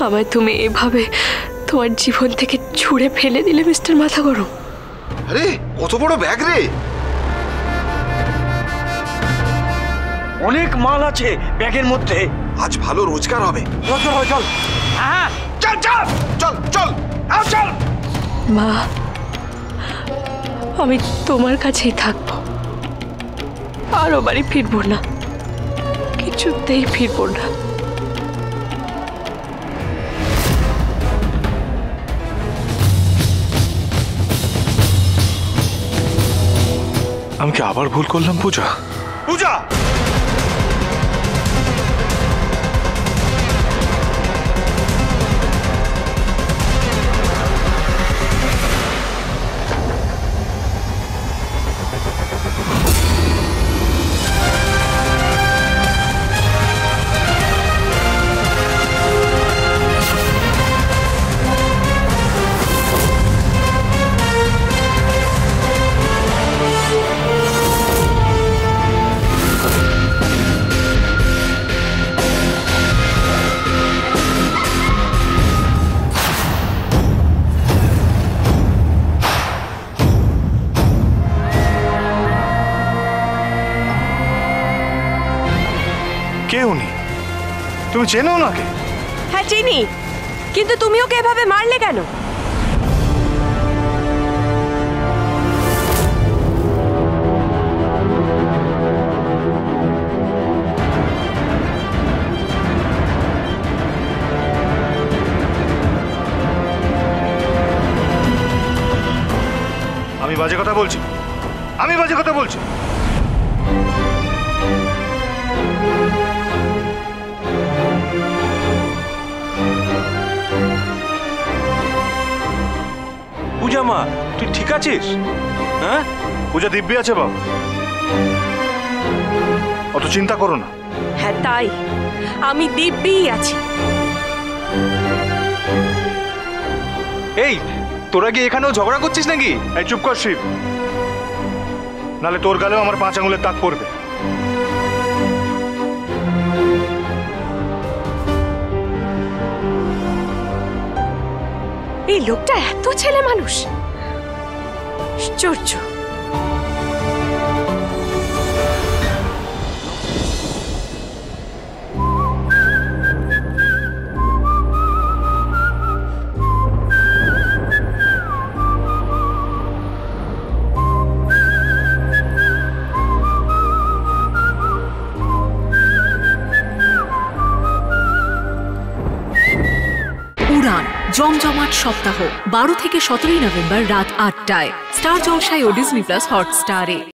আমায় তুমি এভাবে তোমার জীবন থেকে ছুঁড়ে ফেলে দিলে মিস্টার মাথা গরম। আরে কত বড় ব্যাগ রে! অনেক মাল আছে ব্যাগের মধ্যে। আজ ভালো রোজগার হবে। চল চল, হ্যাঁ চল চল চল চল চল। মা, আমি তোমার কাছেই থাকবো, আরো বাড়ি ফিরবো না, কিছুতেই ফিরবো না। আমি কি আবার ভুল করলাম পূজা? পূজা, কে উনি? তুমি চেনো ওনাকে? হ্যাঁ চিনি, কিন্তু তুমি ওকে এভাবে মারলে কেন? আমি বাজে কথা বলছি? আমি বাজে কথা বলছি? পূজা মা, তুই ঠিক আছিস? হ্যাঁ, পূজা দিব্যি আছে বাবা, অত চিন্তা করো না। হ্যাঁ তাই, আমি দিব্যিই আছি। এই, তোরা কি এখানেও ঝগড়া করছিস নাকি? এই চুপ কর শিব, নালে তোর গালেও আমার 5 আঙুলের দাগ পড়বে। এই লোকটা এত ছেলে মানুষ, আশ্চর্য। উড়ান জমজমাট সপ্তাহ 12 থেকে 17 নভেম্বর রাত 8টায় স্টার জলসায় ও ডিজনি প্লাস হটস্টারে।